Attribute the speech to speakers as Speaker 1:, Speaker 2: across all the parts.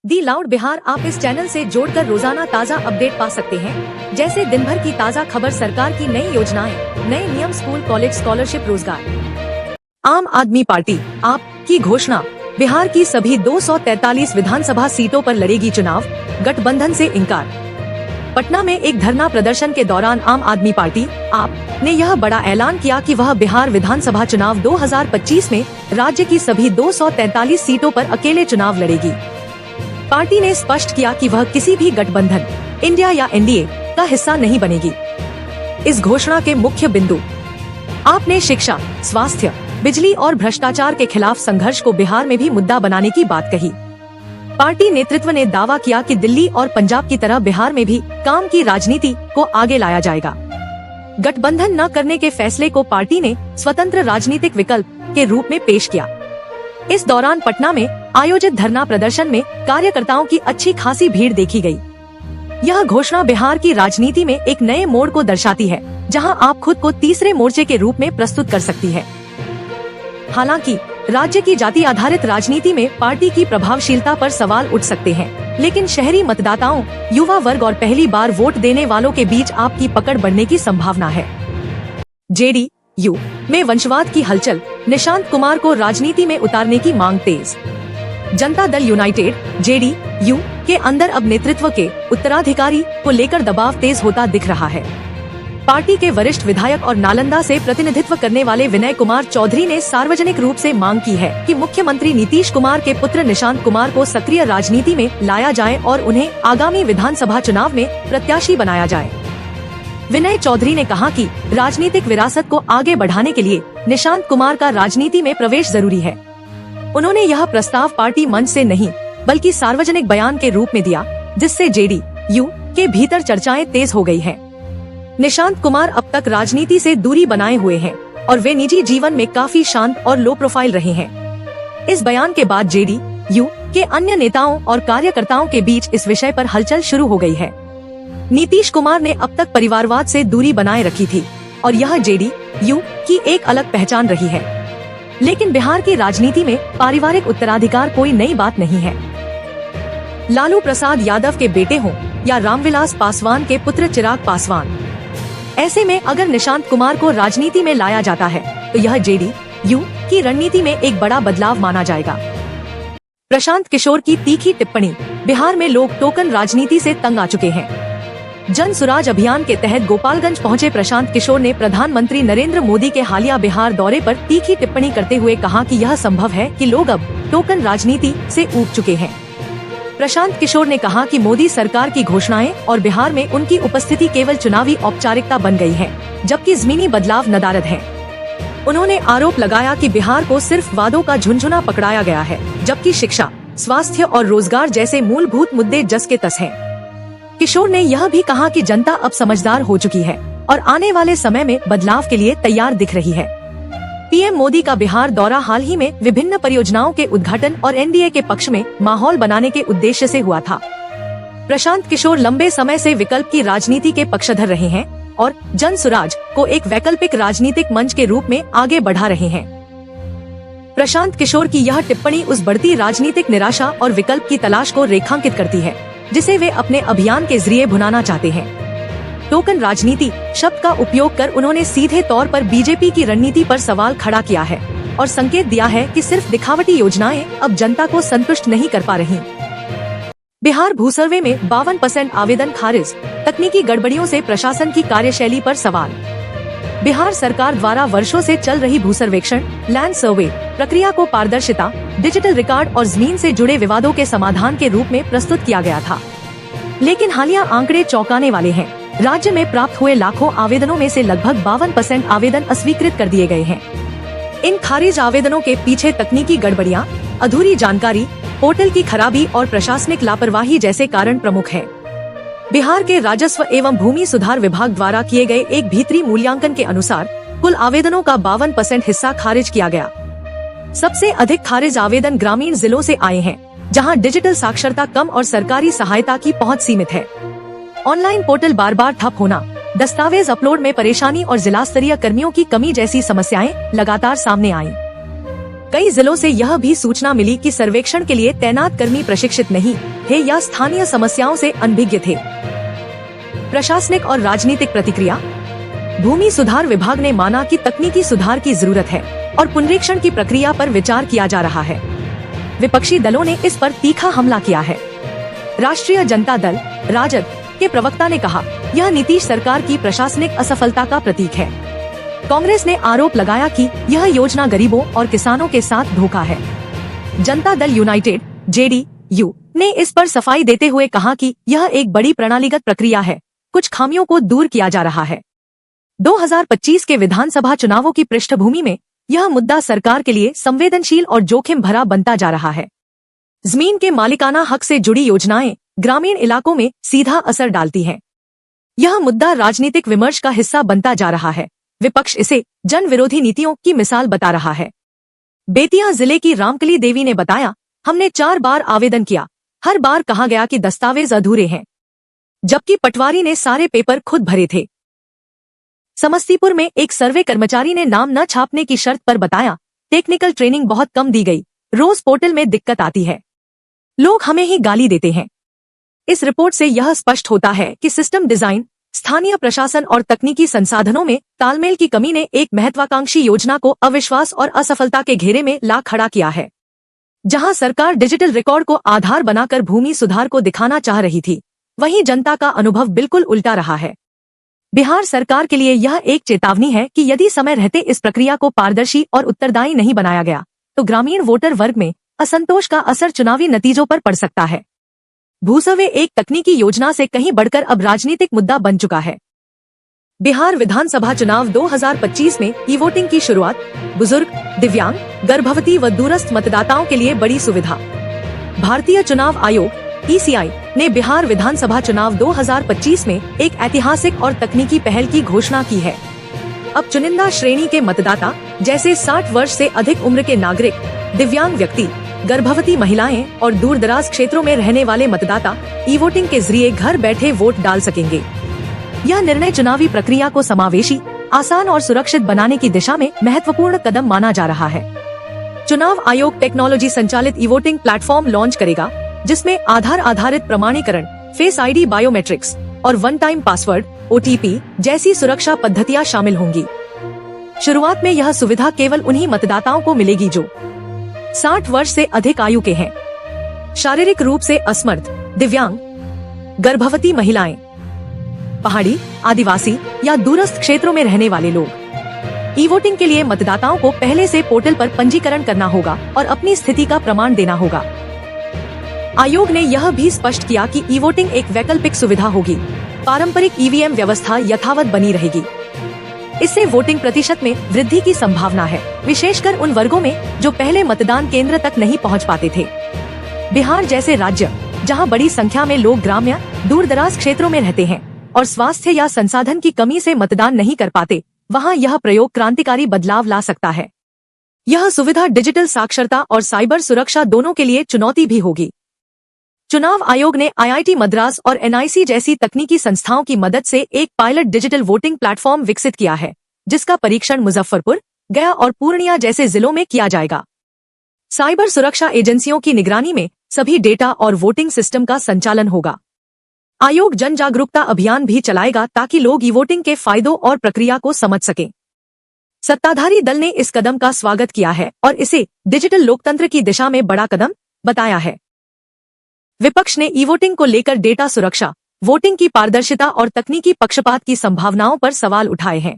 Speaker 1: दी loud Bihar आप इस channel से जोड़कर रोजाना ताज़ा अपडेट पा सकते हैं। जैसे दिन भर की ताज़ा खबर, सरकार की नई योजनाएं, नए नियम, स्कूल कॉलेज स्कॉलरशिप, रोजगार। आम आदमी पार्टी आप की घोषणा, बिहार की सभी 243 विधानसभा सीटों पर लड़ेगी चुनाव, गठबंधन से इंकार। पटना में एक धरना प्रदर्शन के दौरान आम आदमी पार्टी आप ने यह बड़ा ऐलान किया कि वह बिहार विधानसभा चुनाव 2025 में राज्य की सभी 243 सीटों पर अकेले चुनाव लड़ेगी। पार्टी ने स्पष्ट किया कि वह किसी भी गठबंधन, इंडिया या एनडीए का हिस्सा नहीं बनेगी। इस घोषणा के मुख्य बिंदु, आपने शिक्षा, स्वास्थ्य, बिजली और भ्रष्टाचार के खिलाफ संघर्ष को बिहार में भी मुद्दा बनाने की बात कही। पार्टी नेतृत्व ने दावा किया कि दिल्ली और पंजाब की तरह बिहार में भी काम की राजनीति को आगे लाया जाएगा। गठबंधन न करने के फैसले को पार्टी ने स्वतंत्र राजनीतिक विकल्प के रूप में पेश किया। इस दौरान पटना में आयोजित धरना प्रदर्शन में कार्यकर्ताओं की अच्छी खासी भीड़ देखी गई। यह घोषणा बिहार की राजनीति में एक नए मोड़ को दर्शाती है, जहां आप खुद को तीसरे मोर्चे के रूप में प्रस्तुत कर सकती है। हालांकि राज्य की जाति आधारित राजनीति में पार्टी की प्रभावशीलता पर सवाल उठ सकते हैं, लेकिन शहरी मतदाताओं, युवा वर्ग और पहली बार वोट देने वालों के बीच आपकी पकड़ बढ़ने की संभावना है। जेडीयू में वंशवाद की हलचल, निशांत कुमार को राजनीति में उतारने की मांग तेज। जनता दल यूनाइटेड जेडीयू के अंदर अब नेतृत्व के उत्तराधिकारी को लेकर दबाव तेज होता दिख रहा है। पार्टी के वरिष्ठ विधायक और नालंदा से प्रतिनिधित्व करने वाले विनय कुमार चौधरी ने सार्वजनिक रूप से मांग की है कि मुख्यमंत्री नीतीश कुमार के पुत्र निशांत कुमार को सक्रिय राजनीति में लाया जाए और उन्हें आगामी विधानसभा चुनाव में प्रत्याशी बनाया जाए। विनय चौधरी ने कहा कि राजनीतिक विरासत को आगे बढ़ाने के लिए निशांत कुमार का राजनीति में प्रवेश जरूरी है। उन्होंने यह प्रस्ताव पार्टी मंच से नहीं बल्कि सार्वजनिक बयान के रूप में दिया, जिससे जेडीयू के भीतर चर्चाएं तेज हो गई हैं। निशांत कुमार अब तक राजनीति से दूरी बनाए हुए हैं और वे निजी जीवन में काफी शांत और लो प्रोफाइल रहे हैं। इस बयान के बाद जेडीयू के अन्य नेताओं और कार्यकर्ताओं के बीच इस विषय पर हलचल शुरू हो गई है। नीतीश कुमार ने अब तक परिवारवाद से दूरी बनाए रखी थी और यह जेडीयू की एक अलग पहचान रही है, लेकिन बिहार की राजनीति में पारिवारिक उत्तराधिकार कोई नई बात नहीं है। लालू प्रसाद यादव के बेटे हों या रामविलास पासवान के पुत्र चिराग पासवान, ऐसे में अगर निशांत कुमार को राजनीति में लाया जाता है तो यह जेडीयू की रणनीति में एक बड़ा बदलाव माना जाएगा। प्रशांत किशोर की तीखी टिप्पणी, बिहार में लोग टोकन राजनीति से तंग आ चुके हैं। जन सुराज अभियान के तहत गोपालगंज पहुंचे प्रशांत किशोर ने प्रधानमंत्री नरेंद्र मोदी के हालिया बिहार दौरे पर तीखी टिप्पणी करते हुए कहा कि यह संभव है कि लोग अब टोकन राजनीति से ऊब चुके हैं। प्रशांत किशोर ने कहा कि मोदी सरकार की घोषणाएं और बिहार में उनकी उपस्थिति केवल चुनावी औपचारिकता बन गई है, जबकि जमीनी बदलाव नदारद है। उन्होंने आरोप लगाया कि बिहार को सिर्फ वादों का झुनझुना पकड़ाया गया है, जबकि शिक्षा, स्वास्थ्य और रोजगार जैसे मूलभूत मुद्दे जस के तस हैं। किशोर ने यह भी कहा कि जनता अब समझदार हो चुकी है और आने वाले समय में बदलाव के लिए तैयार दिख रही है। पीएम मोदी का बिहार दौरा हाल ही में विभिन्न परियोजनाओं के उद्घाटन और एनडीए के पक्ष में माहौल बनाने के उद्देश्य से हुआ था। प्रशांत किशोर लंबे समय से विकल्प की राजनीति के पक्षधर रहे हैं और जन सुराज को एक वैकल्पिक राजनीतिक मंच के रूप में आगे बढ़ा रहे हैं। प्रशांत किशोर की यह टिप्पणी उस बढ़ती राजनीतिक निराशा और विकल्प की तलाश को रेखांकित करती है, जिसे वे अपने अभियान के जरिए भुनाना चाहते हैं। टोकन राजनीति शब्द का उपयोग कर उन्होंने सीधे तौर पर बीजेपी की रणनीति पर सवाल खड़ा किया है और संकेत दिया है कि सिर्फ दिखावटी योजनाएं अब जनता को संतुष्ट नहीं कर पा रही। बिहार भू सर्वे में 52% आवेदन खारिज, तकनीकी गड़बड़ियों से प्रशासन की कार्यशैली पर सवाल। बिहार सरकार द्वारा वर्षों से चल रही भू सर्वेक्षण लैंड सर्वे प्रक्रिया को पारदर्शिता, डिजिटल रिकॉर्ड और जमीन से जुड़े विवादों के समाधान के रूप में प्रस्तुत किया गया था, लेकिन हालिया आंकड़े चौंकाने वाले हैं। राज्य में प्राप्त हुए लाखों आवेदनों में से लगभग 52% आवेदन अस्वीकृत कर दिए गए हैं। इन खारिज आवेदनों के पीछे तकनीकी गड़बड़ियां, अधूरी जानकारी, पोर्टल की खराबी और प्रशासनिक लापरवाही जैसे कारण प्रमुख हैं। बिहार के राजस्व एवं भूमि सुधार विभाग द्वारा किए गए एक भीतरी मूल्यांकन के अनुसार कुल आवेदनों का 52% हिस्सा खारिज किया गया। सबसे अधिक खारिज आवेदन ग्रामीण जिलों से आए हैं, जहां डिजिटल साक्षरता कम और सरकारी सहायता की पहुंच सीमित है। ऑनलाइन पोर्टल बार बार ठप होना, दस्तावेज अपलोड में परेशानी और जिला स्तरीय कर्मियों की कमी जैसी समस्याएं लगातार सामने आईं। कई जिलों से यह भी सूचना मिली कि सर्वेक्षण के लिए तैनात कर्मी प्रशिक्षित नहीं थे या स्थानीय समस्याओं से अनभिज्ञ थे। प्रशासनिक और राजनीतिक प्रतिक्रिया। भूमि सुधार विभाग ने माना कि तकनीकी सुधार की जरूरत है और पुनरीक्षण की प्रक्रिया पर विचार किया जा रहा है। विपक्षी दलों ने इस पर तीखा हमला किया है। राष्ट्रीय जनता दल राजद के प्रवक्ता ने कहा, यह नीतीश सरकार की प्रशासनिक असफलता का प्रतीक है। कांग्रेस ने आरोप लगाया कि यह योजना गरीबों और किसानों के साथ धोखा है। जनता दल यूनाइटेड (जेडीयू) ने इस पर सफाई देते हुए कहा कि यह एक बड़ी प्रणालीगत प्रक्रिया है, कुछ खामियों को दूर किया जा रहा है। 2025 के विधानसभा चुनावों की पृष्ठभूमि में यह मुद्दा सरकार के लिए संवेदनशील और जोखिम भरा बनता जा रहा है। जमीन के मालिकाना हक से जुड़ी योजनाएं ग्रामीण इलाकों में सीधा असर डालती हैं। यह मुद्दा राजनीतिक विमर्श का हिस्सा बनता जा रहा है। विपक्ष इसे जन विरोधी नीतियों की मिसाल बता रहा है। बेतिया जिले की रामकली देवी ने बताया, हमने 4 बार आवेदन किया, हर बार कहा गया कि दस्तावेज अधूरे हैं, जबकि पटवारी ने सारे पेपर खुद भरे थे। समस्तीपुर में एक सर्वे कर्मचारी ने नाम न छापने की शर्त पर बताया, टेक्निकल ट्रेनिंग बहुत कम दी गई, रोज पोर्टल में दिक्कत आती है, लोग हमें ही गाली देते हैं। इस रिपोर्ट से यह स्पष्ट होता है कि सिस्टम डिजाइन, स्थानीय प्रशासन और तकनीकी संसाधनों में तालमेल की कमी ने एक महत्वाकांक्षी योजना को अविश्वास और असफलता के घेरे में ला खड़ा किया है। जहां सरकार डिजिटल रिकॉर्ड को आधार बनाकर भूमि सुधार को दिखाना चाह रही थी, वहीं जनता का अनुभव बिल्कुल उल्टा रहा है। बिहार सरकार के लिए यह एक चेतावनी है कि यदि समय रहते इस प्रक्रिया को पारदर्शी और उत्तरदायी नहीं बनाया गया, तो ग्रामीण वोटर वर्ग में असंतोष का असर चुनावी नतीजों पर पड़ सकता है। भूसर्वे एक तकनीकी योजना से कहीं बढ़कर अब राजनीतिक मुद्दा बन चुका है। बिहार विधानसभा चुनाव 2025 में ई वोटिंग की शुरुआत, बुजुर्ग, दिव्यांग, गर्भवती व दूरस्थ मतदाताओं के लिए बड़ी सुविधा। भारतीय चुनाव आयोग (ECI) ने बिहार विधानसभा चुनाव 2025 में एक ऐतिहासिक और तकनीकी पहल की घोषणा की है। अब चुनिंदा श्रेणी के मतदाता जैसे 60 वर्ष से अधिक उम्र के नागरिक, दिव्यांग व्यक्ति, गर्भवती महिलाएं और दूर दराज क्षेत्रों में रहने वाले मतदाता ई वोटिंग के जरिए घर बैठे वोट डाल सकेंगे। यह निर्णय चुनावी प्रक्रिया को समावेशी, आसान और सुरक्षित बनाने की दिशा में महत्वपूर्ण कदम माना जा रहा है। चुनाव आयोग टेक्नोलॉजी संचालित ई वोटिंग प्लेटफॉर्म लॉन्च करेगा, जिसमें आधार आधारित प्रमाणीकरण, फेस आईडी बायोमेट्रिक्स और वन टाइम पासवर्ड (OTP) जैसी सुरक्षा पद्धतियां शामिल होंगी। शुरुआत में यह सुविधा केवल उन्हीं मतदाताओं को मिलेगी जो 60 वर्ष से अधिक आयु के हैं, शारीरिक रूप से असमर्थ, दिव्यांग, गर्भवती महिलाएं, पहाड़ी, आदिवासी या दूरस्थ क्षेत्रों में रहने वाले लोग। ई वोटिंग के लिए मतदाताओं को पहले से पोर्टल पर पंजीकरण करना होगा और अपनी स्थिति का प्रमाण देना होगा। आयोग ने यह भी स्पष्ट किया कि ई वोटिंग एक वैकल्पिक सुविधा होगी, पारंपरिक EVM व्यवस्था यथावत बनी रहेगी। इससे वोटिंग प्रतिशत में वृद्धि की संभावना है, विशेषकर उन वर्गों में जो पहले मतदान केंद्र तक नहीं पहुंच पाते थे। बिहार जैसे राज्य, जहां बड़ी संख्या में लोग ग्राम्य, दूर दराज क्षेत्रों में रहते हैं और स्वास्थ्य या संसाधन की कमी से मतदान नहीं कर पाते, वहां यह प्रयोग क्रांतिकारी बदलाव ला सकता है। यह सुविधा डिजिटल साक्षरता और साइबर सुरक्षा दोनों के लिए चुनौती भी होगी। चुनाव आयोग ने IIT मद्रास और NIC जैसी तकनीकी संस्थाओं की मदद से एक पायलट डिजिटल वोटिंग प्लेटफॉर्म विकसित किया है, जिसका परीक्षण मुजफ्फरपुर, गया और पूर्णिया जैसे जिलों में किया जाएगा। साइबर सुरक्षा एजेंसियों की निगरानी में सभी डेटा और वोटिंग सिस्टम का संचालन होगा। आयोग जन जागरूकता अभियान भी चलाएगा ताकि लोग ई वोटिंग के फायदों और प्रक्रिया को समझ सकें। सत्ताधारी दल ने इस कदम का स्वागत किया है और इसे डिजिटल लोकतंत्र की दिशा में बड़ा कदम बताया है। विपक्ष ने ई वोटिंग को लेकर डेटा सुरक्षा, वोटिंग की पारदर्शिता और तकनीकी पक्षपात की संभावनाओं पर सवाल उठाए हैं।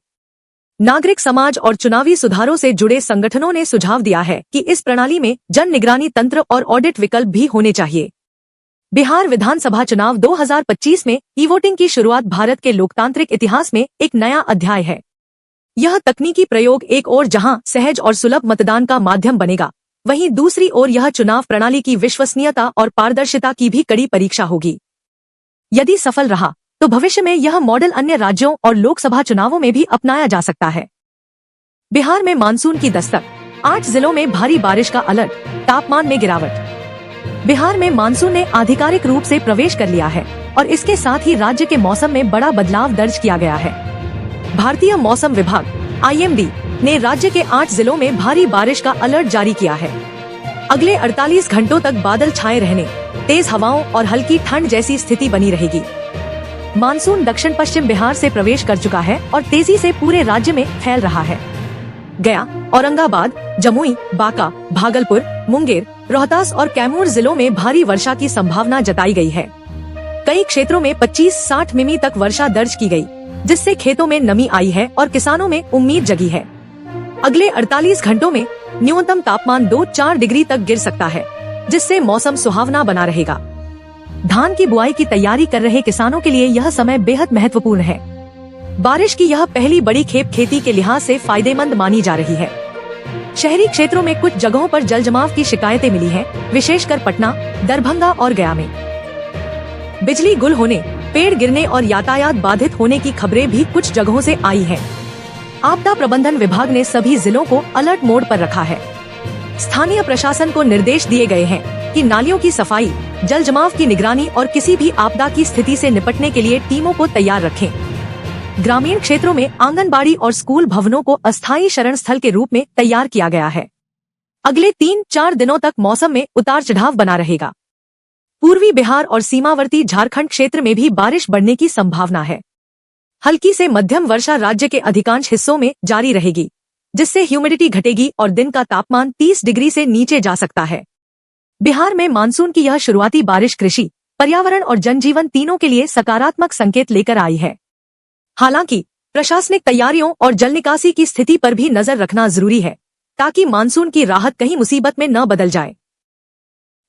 Speaker 1: नागरिक समाज और चुनावी सुधारों से जुड़े संगठनों ने सुझाव दिया है कि इस प्रणाली में जन निगरानी तंत्र और ऑडिट विकल्प भी होने चाहिए। बिहार विधानसभा चुनाव 2025 में ई वोटिंग की शुरुआत भारत के लोकतांत्रिक इतिहास में एक नया अध्याय है। यह तकनीकी प्रयोग एक ओर जहां सहज और सुलभ मतदान का माध्यम बनेगा, वहीं दूसरी ओर यह चुनाव प्रणाली की विश्वसनीयता और पारदर्शिता की भी कड़ी परीक्षा होगी। यदि सफल रहा तो भविष्य में यह मॉडल अन्य राज्यों और लोकसभा चुनावों में भी अपनाया जा सकता है। बिहार में मानसून की दस्तक, 8 जिलों में भारी बारिश का अलर्ट, तापमान में गिरावट। बिहार में मानसून ने आधिकारिक रूप से प्रवेश कर लिया है और इसके साथ ही राज्य के मौसम में बड़ा बदलाव दर्ज किया गया है। भारतीय मौसम विभाग (IMD) ने राज्य के 8 जिलों में भारी बारिश का अलर्ट जारी किया है। अगले 48 घंटों तक बादल छाए रहने, तेज हवाओं और हल्की ठंड जैसी स्थिति बनी रहेगी। मानसून दक्षिण पश्चिम बिहार से प्रवेश कर चुका है और तेजी से पूरे राज्य में फैल रहा है। गया, औरंगाबाद, जमुई, बांका, भागलपुर, मुंगेर, रोहतास और कैमूर जिलों में भारी वर्षा की संभावना जताई गई है। कई क्षेत्रों में 25-60 मिमी तक वर्षा दर्ज की गई, जिससे खेतों में नमी आई है और किसानों में उम्मीद जगी है। अगले 48 घंटों में न्यूनतम तापमान 2-4 डिग्री तक गिर सकता है, जिससे मौसम सुहावना बना रहेगा। धान की बुआई की तैयारी कर रहे किसानों के लिए यह समय बेहद महत्वपूर्ण है। बारिश की यह पहली बड़ी खेप खेती के लिहाज से फायदेमंद मानी जा रही है। शहरी क्षेत्रों में कुछ जगहों पर जलजमाव की शिकायतें मिली हैं, विशेषकर पटना, दरभंगा और गया में। बिजली गुल होने, पेड़ गिरने और यातायात बाधित होने की खबरें भी कुछ जगहों से आई हैं। आपदा प्रबंधन विभाग ने सभी जिलों को अलर्ट मोड पर रखा है। स्थानीय प्रशासन को निर्देश दिए गए हैं कि नालियों की सफाई, जल जमाव की निगरानी और किसी भी आपदा की स्थिति से निपटने के लिए टीमों को तैयार रखें। ग्रामीण क्षेत्रों में आंगनबाड़ी और स्कूल भवनों को अस्थायी शरण स्थल के रूप में तैयार किया गया है। अगले 3-4 दिनों तक मौसम में उतार चढ़ाव बना रहेगा। पूर्वी बिहार और सीमावर्ती झारखंड क्षेत्र में भी बारिश बढ़ने की संभावना है। हल्की से मध्यम वर्षा राज्य के अधिकांश हिस्सों में जारी रहेगी, जिससे ह्यूमिडिटी घटेगी और दिन का तापमान 30 डिग्री से नीचे जा सकता है। बिहार में मानसून की यह शुरुआती बारिश कृषि, पर्यावरण और जनजीवन तीनों के लिए सकारात्मक संकेत लेकर आई है। हालांकि प्रशासनिक तैयारियों और जल निकासी की स्थिति पर भी नजर रखना जरूरी है, ताकि मानसून की राहत कहीं मुसीबत में न बदल जाए।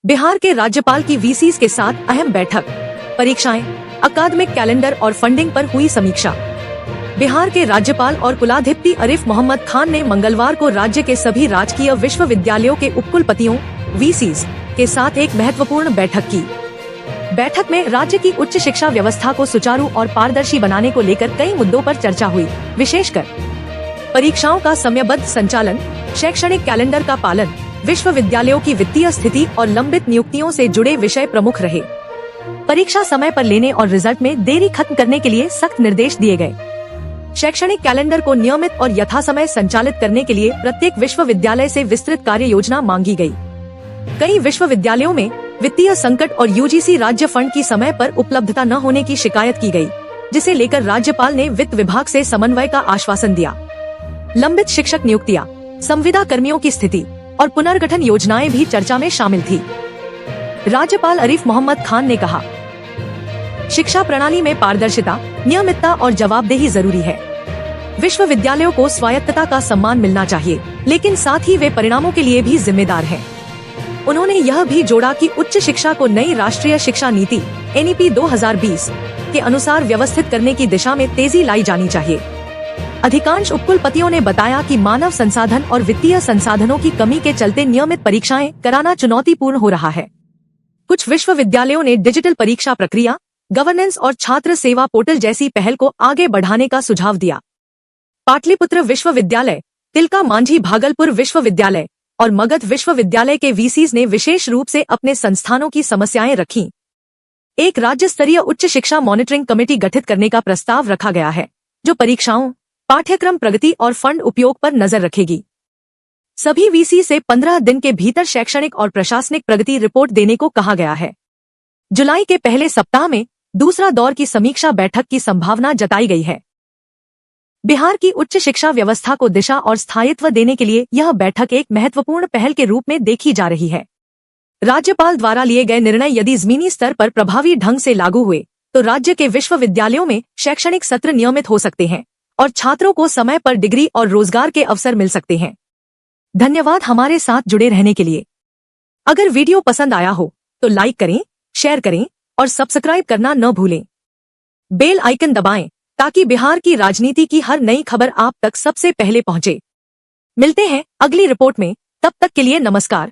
Speaker 1: बिहार के राज्यपाल की वीसीज के साथ अहम बैठक, परीक्षाएं, अकादमिक कैलेंडर और फंडिंग पर हुई समीक्षा। बिहार के राज्यपाल और कुलाधिपति आरिफ मोहम्मद खान ने मंगलवार को राज्य के सभी राजकीय विश्वविद्यालयों के उपकुलपतियों वीसीज के साथ एक महत्वपूर्ण बैठक की। बैठक में राज्य की उच्च शिक्षा व्यवस्था को सुचारू और पारदर्शी बनाने को लेकर कई मुद्दों पर चर्चा हुई, विशेषकर परीक्षाओं का समयबद्ध संचालन, शैक्षणिक कैलेंडर का पालन, विश्वविद्यालयों की वित्तीय स्थिति और लंबित नियुक्तियों से जुड़े विषय प्रमुख रहे। परीक्षा समय पर लेने और रिजल्ट में देरी खत्म करने के लिए सख्त निर्देश दिए गए। शैक्षणिक कैलेंडर को नियमित और यथासमय संचालित करने के लिए प्रत्येक विश्वविद्यालय से विस्तृत कार्य योजना मांगी गई। कई विश्वविद्यालयों में वित्तीय संकट और यूजीसी राज्य फंड की समय पर उपलब्धता न होने की शिकायत की गई, जिसे लेकर राज्यपाल ने वित्त विभाग से समन्वय का आश्वासन दिया। लंबित शिक्षक नियुक्तियां, संविदा कर्मियों की स्थिति और पुनर्गठन योजनाएं भी चर्चा में शामिल थी। राज्यपाल आरिफ मोहम्मद खान ने कहा, शिक्षा प्रणाली में पारदर्शिता, नियमितता और जवाबदेही जरूरी है। विश्वविद्यालयों को स्वायत्तता का सम्मान मिलना चाहिए, लेकिन साथ ही वे परिणामों के लिए भी जिम्मेदार हैं। उन्होंने यह भी जोड़ा कि उच्च शिक्षा को नई राष्ट्रीय शिक्षा नीति NEP 2020 के अनुसार व्यवस्थित करने की दिशा में तेजी लाई जानी चाहिए। अधिकांश उपकुलपतियों ने बताया कि मानव संसाधन और वित्तीय संसाधनों की कमी के चलते नियमित परीक्षाएं कराना चुनौतीपूर्ण हो रहा है। कुछ विश्वविद्यालयों ने डिजिटल परीक्षा प्रक्रिया, गवर्नेंस और छात्र सेवा पोर्टल जैसी पहल को आगे बढ़ाने का सुझाव दिया। पाटलिपुत्र विश्वविद्यालय, तिलका मांझी भागलपुर विश्वविद्यालय और मगध विश्वविद्यालय के वीसीज ने विशेष रूप से अपने संस्थानों की समस्याएं रखीं। एक राज्य स्तरीय उच्च शिक्षा मॉनिटरिंग कमेटी गठित करने का प्रस्ताव रखा गया है, जो परीक्षाओं, पाठ्यक्रम प्रगति और फंड उपयोग पर नजर रखेगी। सभी वीसी से 15 दिन के भीतर शैक्षणिक और प्रशासनिक प्रगति रिपोर्ट देने को कहा गया है। जुलाई के पहले सप्ताह में दूसरा दौर की समीक्षा बैठक की संभावना जताई गई है। बिहार की उच्च शिक्षा व्यवस्था को दिशा और स्थायित्व देने के लिए यह बैठक एक महत्वपूर्ण पहल के रूप में देखी जा रही है। राज्यपाल द्वारा लिए गए निर्णय यदि जमीनी स्तर पर प्रभावी ढंग से लागू हुए, तो राज्य के विश्वविद्यालयों में शैक्षणिक सत्र नियमित हो सकते हैं और छात्रों को समय पर डिग्री और रोजगार के अवसर मिल सकते हैं। धन्यवाद हमारे साथ जुड़े रहने के लिए। अगर वीडियो पसंद आया हो तो लाइक करें, शेयर करें और सब्सक्राइब करना न भूलें। बेल आइकन दबाएं ताकि बिहार की राजनीति की हर नई खबर आप तक सबसे पहले पहुंचे। मिलते हैं अगली रिपोर्ट में, तब तक के लिए नमस्कार।